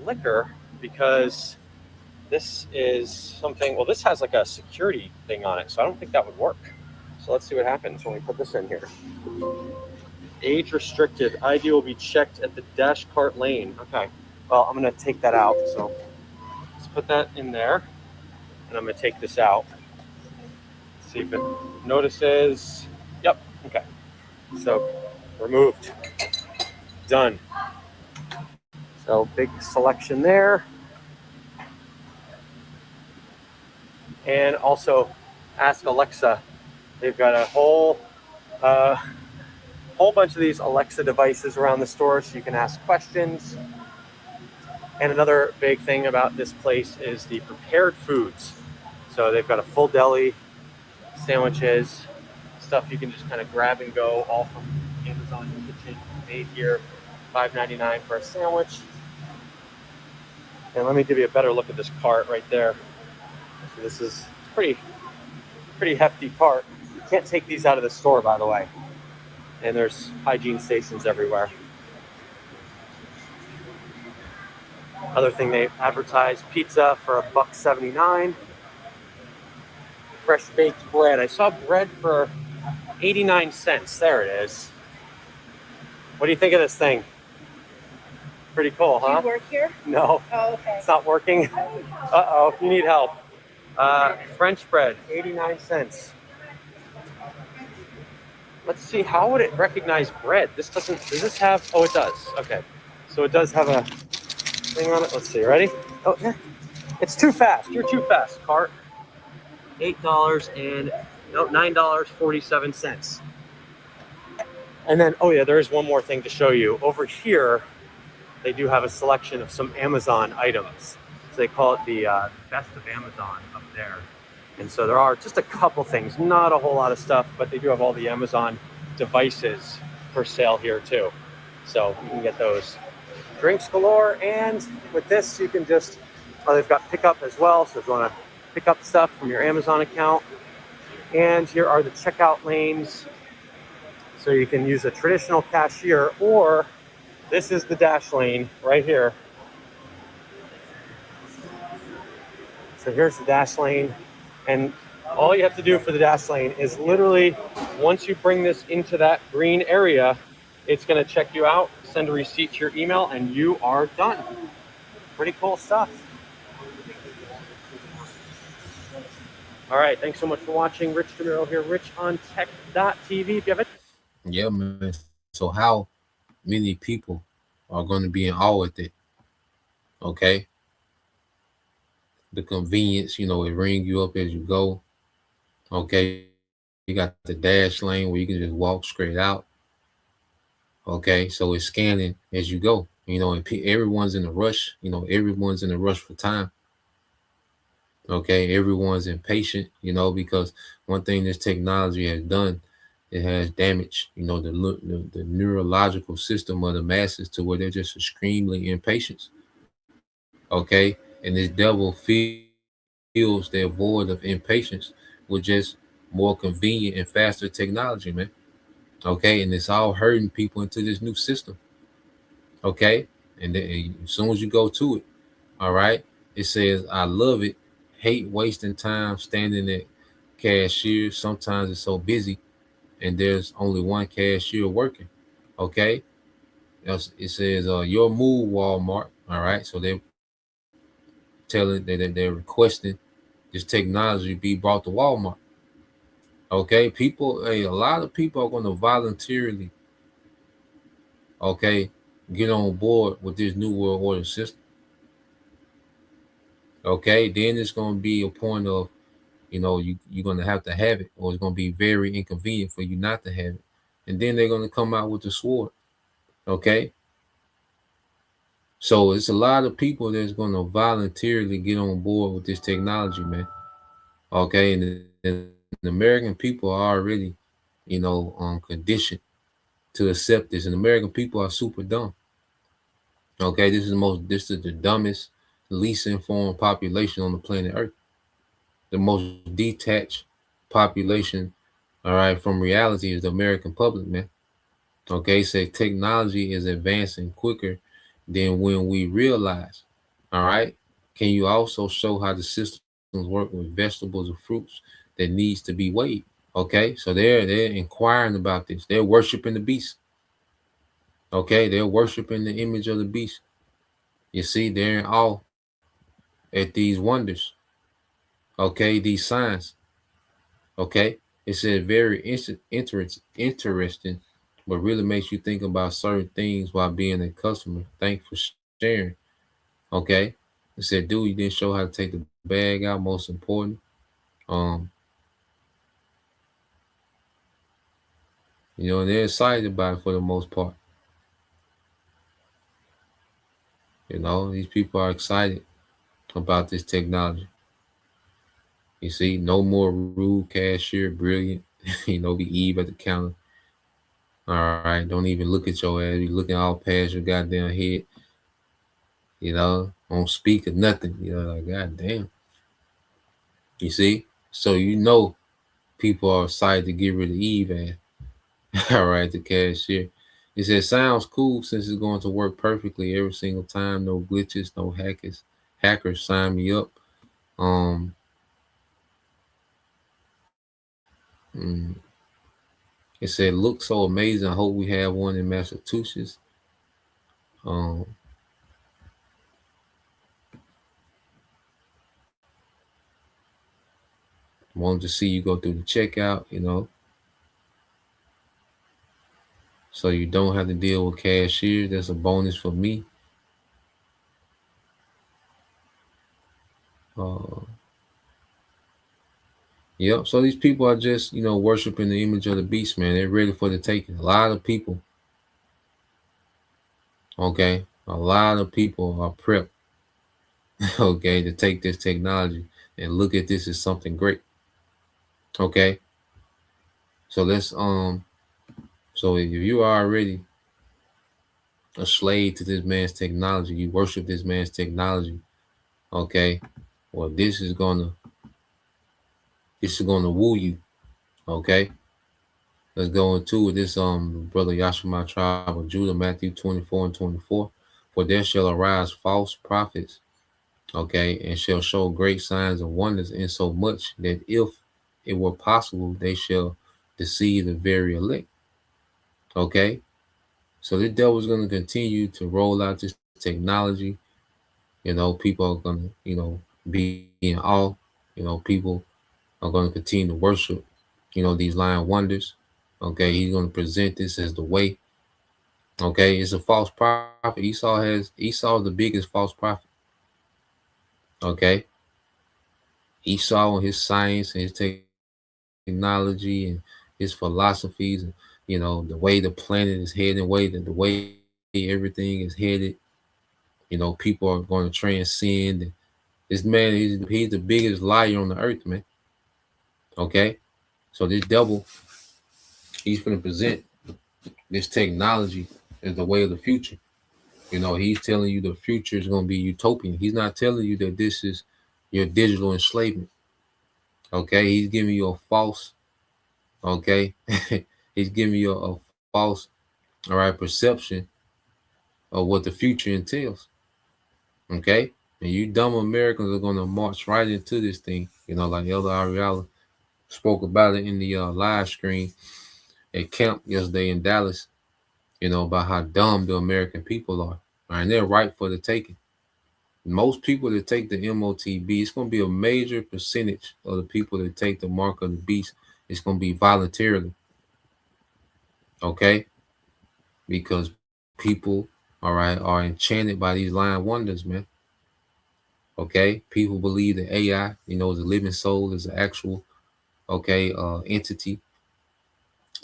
liquor, because this is something, well, this has like a security thing on it, so I don't think that would work. So let's see what happens when we put this in here. Age restricted. ID will be checked at the dash cart lane. Okay, well, I'm gonna take that out. So let's put that in there, and I'm gonna take this out. See if it notices. Yep, okay. So removed, done. So big selection there. And also ask Alexa. They've got a whole bunch of these Alexa devices around the store, so you can ask questions. And another big thing about this place is the prepared foods. So they've got a full deli, sandwiches, stuff you can just kind of grab and go, all from Amazon Kitchen, made here, $5.99 for a sandwich. And let me give you a better look at this cart right there. So this is pretty hefty cart. You can't take these out of the store, by the way. And there's hygiene stations everywhere. Other thing they advertise, pizza for $1.79. Fresh baked bread. I saw bread for 89 cents. There it is. What do you think of this thing? Pretty cool, huh? Do you work here? No. Oh, okay. It's not working. Uh-oh, you need help. French bread, 89 cents. Let's see, how would it recognize bread? This doesn't, does this have, oh, it does. Okay. So it does have a thing on it. Let's see, ready? Oh, yeah. It's too fast. You're too fast, cart. $9.47. And then, oh yeah, there is one more thing to show you. Over here, they do have a selection of some Amazon items. So they call it the best of Amazon up there. And so there are just a couple things, not a whole lot of stuff, but they do have all the Amazon devices for sale here too. So you can get those. Drinks galore, and with this you can just, oh, they've got pickup as well, so if you want to pick up stuff from your Amazon account. And here are the checkout lanes. So you can use a traditional cashier, or this is the dash lane right here. So here's the dash lane. And all you have to do for the dash lane is literally, once you bring this into that green area, it's going to check you out, send a receipt to your email, and you are done. Pretty cool stuff. All right, thanks so much for watching. Rich DeMuro here, richontech.tv. If you have it. Yeah, man. So how many people are going to be in awe with it? Okay. The convenience, it ring you up as you go. Okay. You got the dash lane where you can just walk straight out. Okay. So it's scanning as you go, and everyone's in a rush. Everyone's in a rush for time. Okay. Everyone's impatient, because one thing this technology has done, it has damaged, the neurological system of the masses to where they're just extremely impatient. Okay. And this devil fills their void of impatience with just more convenient and faster technology, man. Okay. And it's all hurting people into this new system. Okay. And then as soon as you go to it, All right. It says, I love it. Hate wasting time standing at cashier. Sometimes it's so busy and there's only one cashier working. Okay. It says, your move, Walmart. All right. So they're telling that they're requesting this technology be brought to Walmart. Okay. A lot of people are going to voluntarily, okay, get on board with this new world order system. Okay. Then it's going to be a point of, you're going to have it, or it's going to be very inconvenient for you not to have it. And then they're going to come out with the sword. Okay. So it's a lot of people that's going to voluntarily get on board with this technology, man. Okay. And the American people are already, conditioned to accept this. And American people are super dumb. Okay. This is the dumbest, least informed population on the planet Earth. The most detached population, all right, from reality is the American public, man. Okay, say technology is advancing quicker than when we realize. All right. Can you also show how the systems work with vegetables and fruits that needs to be weighed? Okay, so they're inquiring about this. They're worshiping the beast. Okay, they're worshiping the image of the beast. You see, they're in awe at these wonders. Okay, these signs. Okay, it said very interesting, but really makes you think about certain things while being a customer. Thanks for sharing. Okay, it said, dude, you didn't show how to take the bag out. Most important. They're excited about it for the most part. These people are excited about this technology. You see, no more rude cashier, brilliant. Be Eve at the counter. All right, don't even look at your ass. You looking all past your goddamn head. Don't speak or nothing. Like, goddamn. You see? So people are excited to get rid of Eve and all right, the cashier. It says, sounds cool since it's going to work perfectly every single time. No glitches, no hackers sign me up. It said, looks so amazing. I hope we have one in Massachusetts. Wanted to see you go through the checkout, so you don't have to deal with cashiers. That's a bonus for me. Yep. So these people are just, worshiping the image of the beast, man. They're ready for the taking. A lot of people. Okay. A lot of people are prepped, okay, to take this technology and look at this as something great. Okay. So let's, so if you are already a slave to this man's technology, you worship this man's technology, okay, well, this is gonna woo you. Okay. Let's go into this, brother Yashima tribe of Judah, Matthew 24:24. For there shall arise false prophets, okay, and shall show great signs and wonders, insomuch that if it were possible, they shall deceive the very elect. Okay. So the devil is going to continue to roll out this technology. People are going to, be in awe. People are going to continue to worship, these lying wonders. Okay, he's going to present this as the way. Okay, it's a false prophet. Esau is the biggest false prophet. Okay, Esau and his science and his technology and his philosophies, and the way the planet is heading, the way everything is headed. People are going to transcend. And this man, he's the biggest liar on the earth, man. Okay, so this devil, he's going to present this technology as the way of the future. He's telling you the future is going to be utopian. He's not telling you that this is your digital enslavement. Okay, he's giving you a false, okay, he's giving you a false, all right, perception of what the future entails. Okay, And you dumb Americans are going to march right into this thing. You know, like Elder Ariella spoke about it in the live stream at camp yesterday in Dallas, you know, about how dumb the American people are. And they're right for the taking. Most people that take the MOTB, it's going to be a major percentage of the people that take the mark of the beast. It's going to be voluntarily. Okay? Because people, all right, are enchanted by these lying wonders, man. Okay? People believe that AI, you know, is a living soul, is an actual, okay, entity.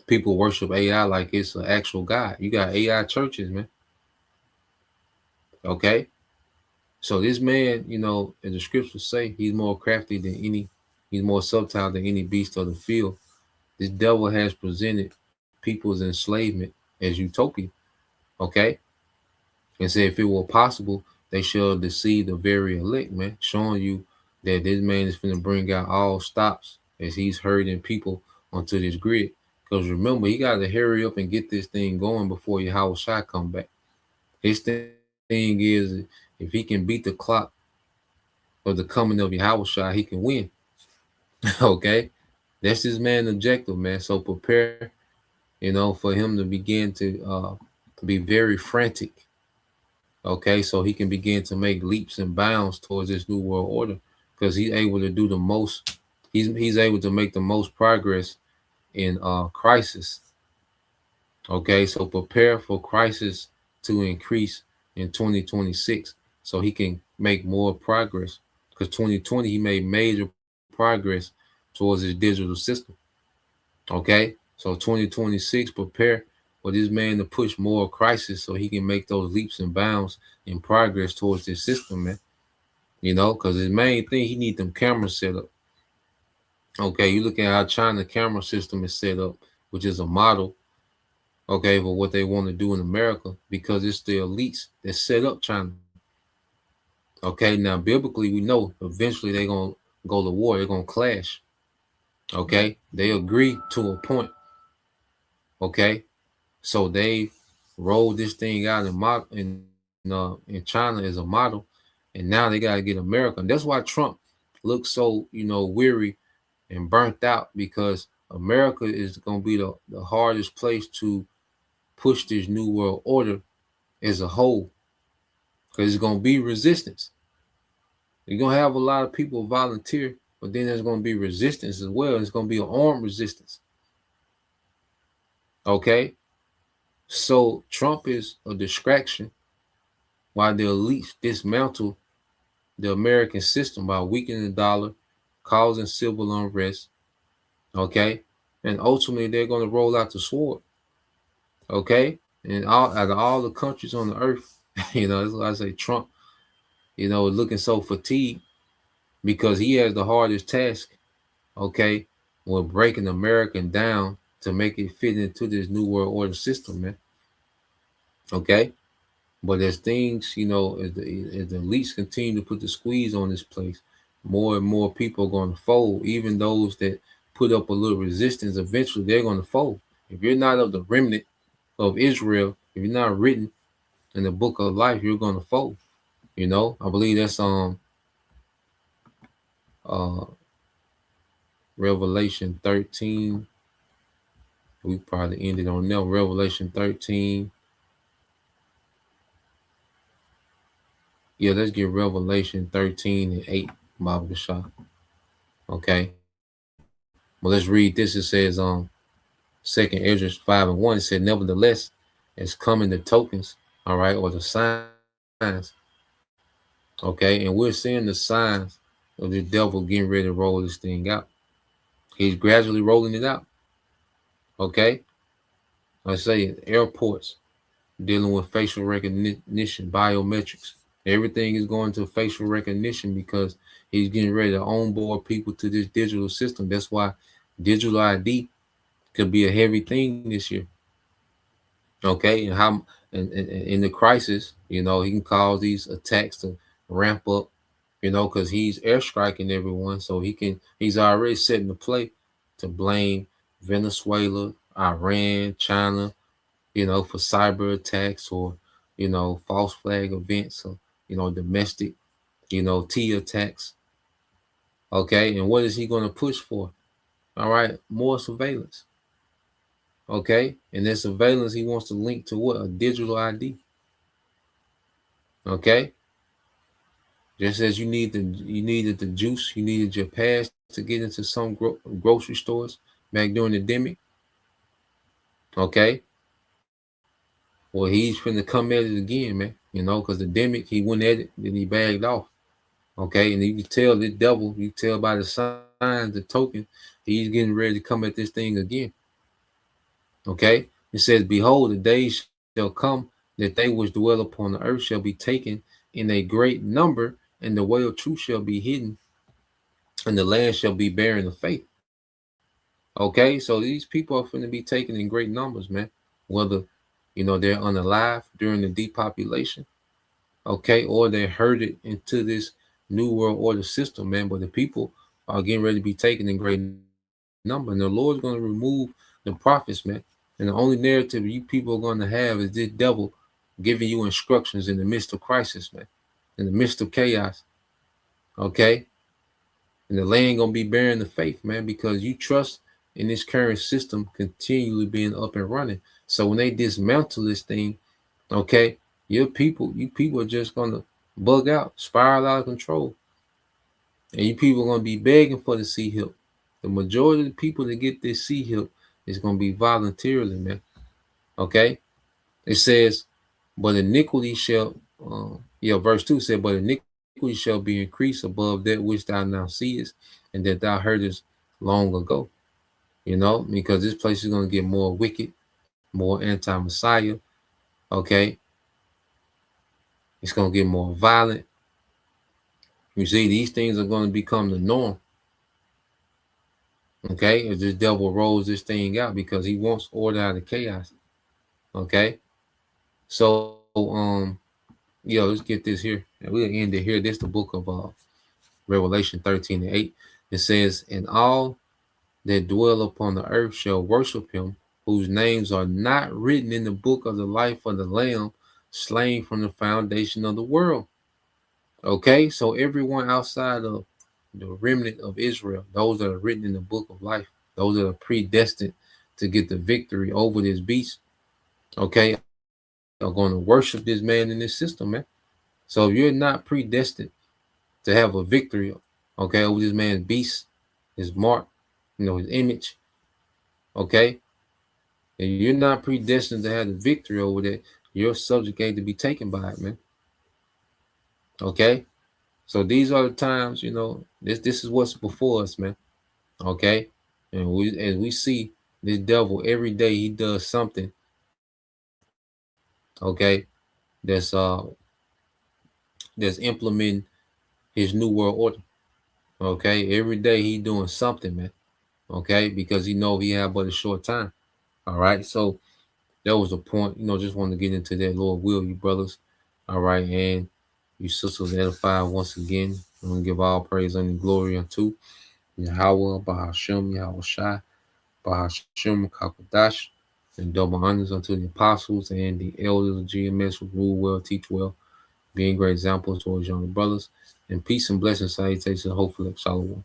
People worship AI like it's an actual God. You got AI churches, man. Okay? So this man, you know, as the scriptures say, he's more crafty than any, he's more subtle than any beast of the field. This devil has presented people's enslavement as utopia. Okay? And say if it were possible, they shall deceive the very elect, man, showing you that this man is going to bring out all stops as he's herding people onto this grid. Because remember, he got to hurry up and get this thing going before Yahweh Shai come back. His thing is, if he can beat the clock of the coming of Yahweh Shai, he can win. Okay? That's his man's objective, man. So prepare, you know, for him to begin to be very frantic. Okay, so he can begin to make leaps and bounds towards this new world order because he's able to do the most. He's able to make the most progress in crisis. Okay, so prepare for crisis to increase in 2026 so he can make more progress. Because 2020 he made major progress towards his digital system. Okay, so 2026 prepare for this man to push more crisis so he can make those leaps and bounds in progress towards this system, man. You know, because his main thing, he need them cameras set up. Okay, you look at how China camera system is set up, which is a model, okay, for what they want to do in America, because it's the elites that set up China. Okay, now biblically we know eventually they're gonna go to war, they're gonna clash. Okay, they agree to a point. Okay, so they rolled this thing out in China as a model, and now they got to get America. And that's why Trump looks so, you know, weary and burnt out, because America is going to be the hardest place to push this new world order as a whole, because it's going to be resistance. You're going to have a lot of people volunteer, but then there's going to be resistance as well. It's going to be an armed resistance. Okay, so Trump is a distraction while the elites dismantle the American system by weakening the dollar, causing civil unrest. Okay, and ultimately they're going to roll out the sword. Okay, and out of all the countries on the earth, you know, that's why I say Trump, you know, is looking so fatigued because he has the hardest task. Okay, with breaking America down to make it fit into this new world order system, man. Okay, but as things, you know, as the elites continue to put the squeeze on this place, more and more people are going to fold. Even those that put up a little resistance, eventually they're going to fold. If you're not of the remnant of Israel, if you're not written in the book of life, you're going to fold. You know, I believe that's Revelation 13. We probably ended on there. Revelation 13. Yeah, let's get Revelation 13 and 8, Bible Shah. Okay. Well, let's read this. It says 2 Esdras 5 and 1. It said, nevertheless, as coming the tokens, all right, or the signs. Okay, and we're seeing the signs of the devil getting ready to roll this thing out. He's gradually rolling it out. Okay. I say airports dealing with facial recognition, biometrics. Everything is going to facial recognition because he's getting ready to onboard people to this digital system. That's why digital ID could be a heavy thing this year. Okay, and how in the crisis, you know, he can cause these attacks to ramp up, you know, because he's airstriking everyone. So he's already setting the play to blame Venezuela, Iran, China, you know, for cyber attacks or, you know, false flag events or, you know, domestic T attacks. Okay, and what is he going to push for? All right, more surveillance. Okay, and that surveillance he wants to link to what? A digital ID. Okay, just as you needed the juice, you needed your pass to get into some grocery stores back during the demic. Okay, well, he's finna come at it again, man. Because the demic, he went at it, then he bagged off. Okay, and you can tell the devil, you tell by the signs, the token, he's getting ready to come at this thing again. Okay, it says, behold, the days shall come that they which dwell upon the earth shall be taken in a great number, and the way of truth shall be hidden, and the land shall be barren of faith. Okay, so these people are going to be taken in great numbers, man. Whether, they're unalive during the depopulation, okay, or they're herded into this new world order system, man. But the people are getting ready to be taken in great number, and the Lord's going to remove the prophets, man. And the only narrative you people are going to have is this devil giving you instructions in the midst of crisis, man, in the midst of chaos. Okay, and the land gonna be bearing the faith, man, because you trust in this current system continually being up and running. So when they dismantle this thing, okay, you people are just gonna bug out, spiral out of control, and you people are gonna be begging for the sea help. The majority of the people that get this sea help is gonna be voluntarily, man. Okay, it says, but iniquity shall, verse 2 said, but iniquity shall be increased above that which thou now seest, and that thou heardest long ago. Because this place is going to get more wicked, more anti-Messiah. Okay, it's going to get more violent. You see, these things are going to become the norm. Okay, as this devil rolls this thing out because he wants order out of chaos. Okay, so let's get this here, and we'll end it here. This is the book of Revelation 13:8. It says, and all that dwell upon the earth shall worship him, whose names are not written in the book of the life of the Lamb, slain from the foundation of the world. Okay, so everyone outside of the remnant of Israel, those that are written in the book of life, those that are predestined to get the victory over this beast, okay, are going to worship this man in this system, man. So if you're not predestined to have a victory, okay, over this man's beast, his mark, his image, okay, and you're not predestined to have the victory over that, your subject ain't to be taken by it, man. Okay, so these are the times, this is what's before us, man. Okay, and we see this devil every day, he does something, okay, that's implementing his new world order. Okay, every day he doing something, man. Okay, because he know he have but a short time. All right, so that was the point. Just want to get into that. Lord will, you brothers. All right, and you sisters edified once again. I'm gonna give all praise and glory unto Yahweh, Bahashem, Yahweh Shai, Bahashem, Kakadash, and double honors unto the apostles and the elders of GMS who rule well, teach well, being great examples towards younger brothers. And peace and blessings, salutations, hopefully, Shalom.